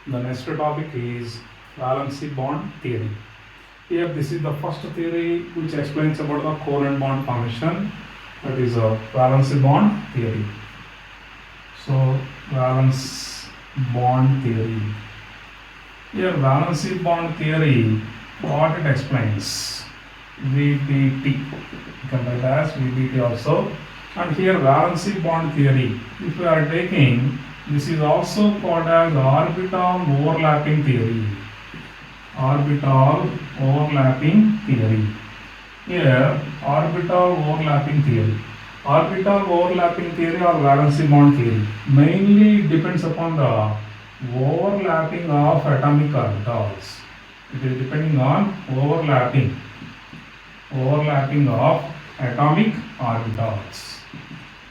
The next topic is valency bond theory. Here, this is the first theory which explains about the covalent bond formation. That is a valency bond theory. So, valence bond theory. Here, valency bond theory, what it explains? VBT. You can write as VBT also. And here, valency bond theory. If we are taking, this is also called as orbital overlapping theory. Orbital overlapping theory. Here, orbital overlapping theory. Orbital overlapping theory or valency bond theory mainly depends upon the overlapping of atomic orbitals. It is depending on overlapping of atomic orbitals.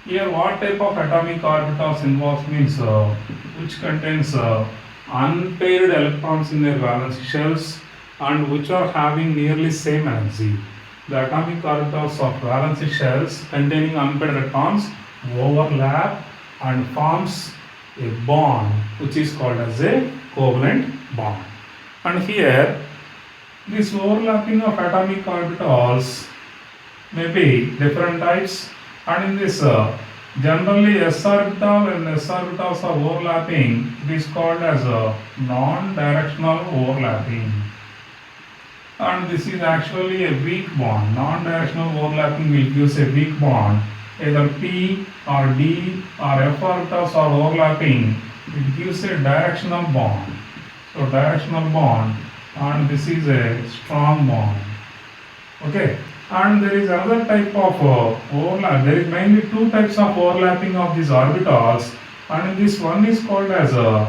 Here, what type of atomic orbitals involves means which contains unpaired electrons in their valence shells and which are having nearly same energy. The atomic orbitals of valence shells containing unpaired electrons overlap and forms a bond which is called as a covalent bond. And here, this overlapping of atomic orbitals may be different types, and in this generally s orbital and s orbitals are overlapping. It is called as a non-directional overlapping, and this is actually a weak bond. Non-directional overlapping will give a weak bond. Either p or d or f orbitals are overlapping, it gives a directional bond. So directional bond, and this is a strong bond. Okay. And there is another type of overlap. There is mainly two types of overlapping of these orbitals, and this one is called as a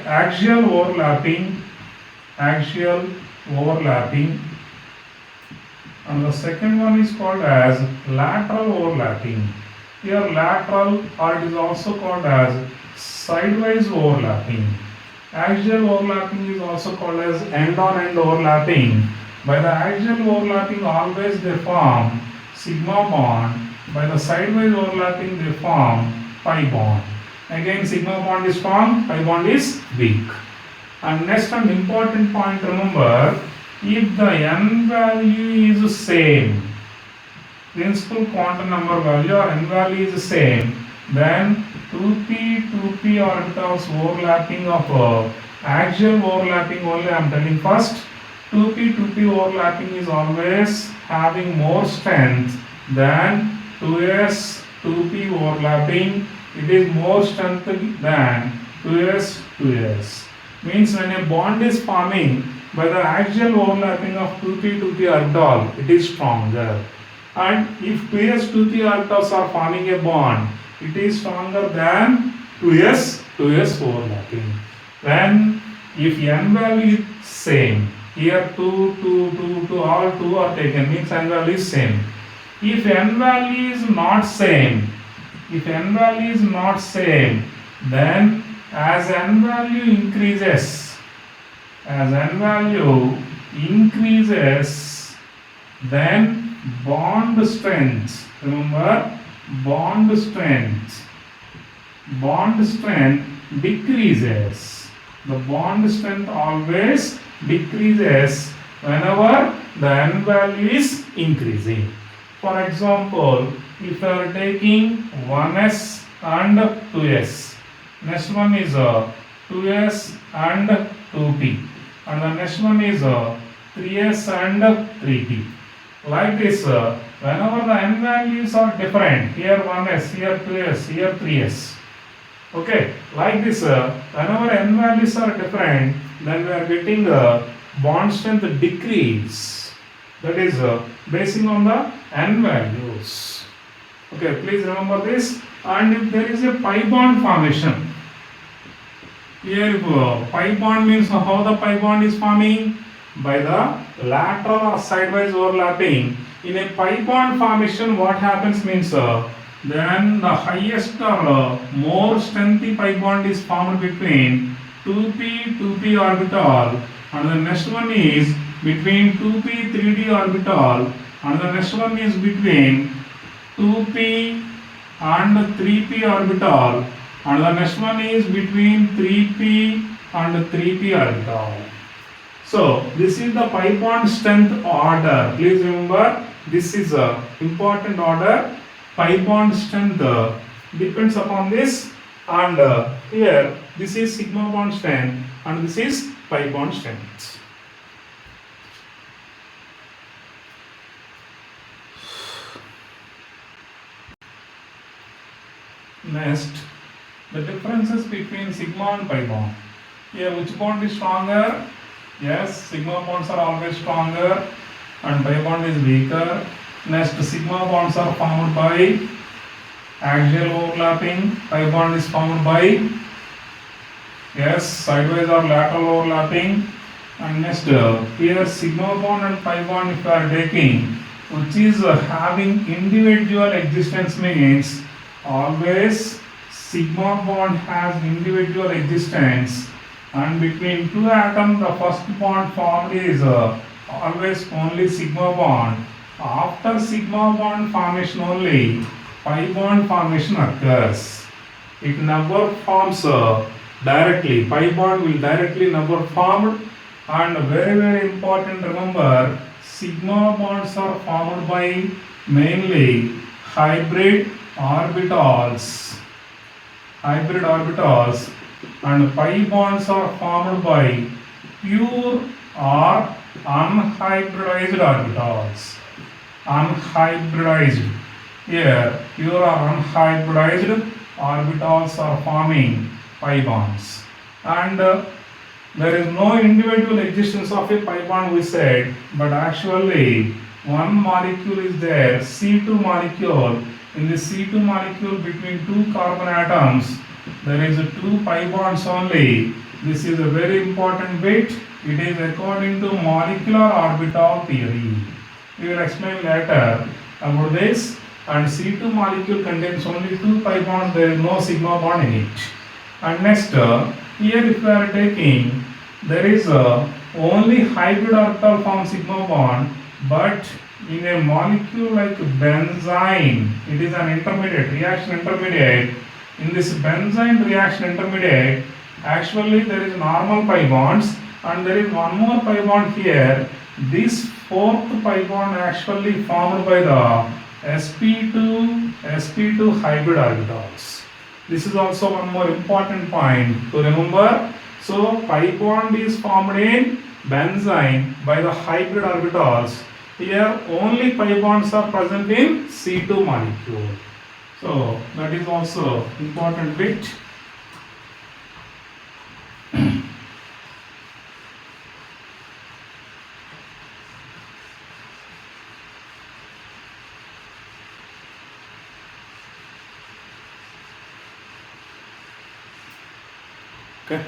axial overlapping, and the second one is called as lateral overlapping. Here lateral, or it is also called as sidewise overlapping. Axial overlapping is also called as end-on-end overlapping. By the axial overlapping, always they form sigma bond. By the sidewise overlapping, they form pi bond. Again, sigma bond is formed, pi bond is weak. And next and important point, remember, if the n value is same, principal quantum number value or n value is same, then 2p orbitals overlapping of axial overlapping only I am telling first. 2p overlapping is always having more strength than 2p overlapping. It is more strength than 2s. Means when a bond is forming by the axial overlapping of 2p orbital, it is stronger. And if 2p orbitals are forming a bond, it is stronger than 2s overlapping. When if n value is same, here 2, all 2 are taken, means n value is same. If n value is not same, then as n value increases, then bond strength, remember, bond strength decreases. The bond strength always decreases whenever the n value is increasing. For example, if you are taking 1s and 2s, next one is 2s and 2p, and the next one is 3s and 3p. Like this, whenever the n values are different, here 1s, here 2s, here 3s. Okay, like this, whenever n values are different, then we are getting a bond strength decrease. That is basing on the n values. Okay, please remember this. And if there is a pi bond formation, here pi bond means how the pi bond is forming? By the lateral or sidewise overlapping. In a pi bond formation, what happens means then the highest or more strengthy pi bond is formed between 2p orbital, and the next one is between 2p 3d orbital, and the next one is between 2p and 3p orbital, and the next one is between 3p and 3p orbital. So this is the pi bond strength order. Please remember this is a important order. Pi bond strength depends upon this, and here this is sigma bond strength and this is pi bond strength. Next, the differences between sigma and pi bond. Here which bond is stronger? Yes, sigma bonds are always stronger and pi bond is weaker. Next, sigma bonds are formed by axial overlapping, pi bond is formed by, yes, sideways or lateral overlapping. And next, here sigma bond and pi bond if you are taking, which is having individual existence, means always sigma bond has individual existence, and between two atoms the first bond formed is always only sigma bond. After sigma bond formation only pi bond formation occurs. It never forms directly. Pi bond will directly never formed. And very important, remember sigma bonds are formed by mainly hybrid orbitals. Hybrid orbitals, and pi bonds are formed by pure or unhybridized orbitals. Unhybridized. Here, pure or unhybridized orbitals are forming pi bonds. And there is no individual existence of a pi bond, we said, but actually one molecule is there, C2 molecule. In the C2 molecule between two carbon atoms, there is two pi bonds only. This is a very important bit. It is according to molecular orbital theory. We will explain later about this. And C2 molecule contains only two pi bonds, there is no sigma bond in it. And next, here if we are taking, there is only hybrid orbital form sigma bond, but in a molecule like benzene, it is an intermediate, reaction intermediate. In this benzene reaction intermediate, actually there is normal pi bonds and there is one more pi bond here. This fourth pi bond actually formed by the sp2 hybrid orbitals. This is also one more important point to remember. So pi bond is formed in benzene by the hybrid orbitals. Here only pi bonds are present in C2 molecule. So that is also important bit. Okay.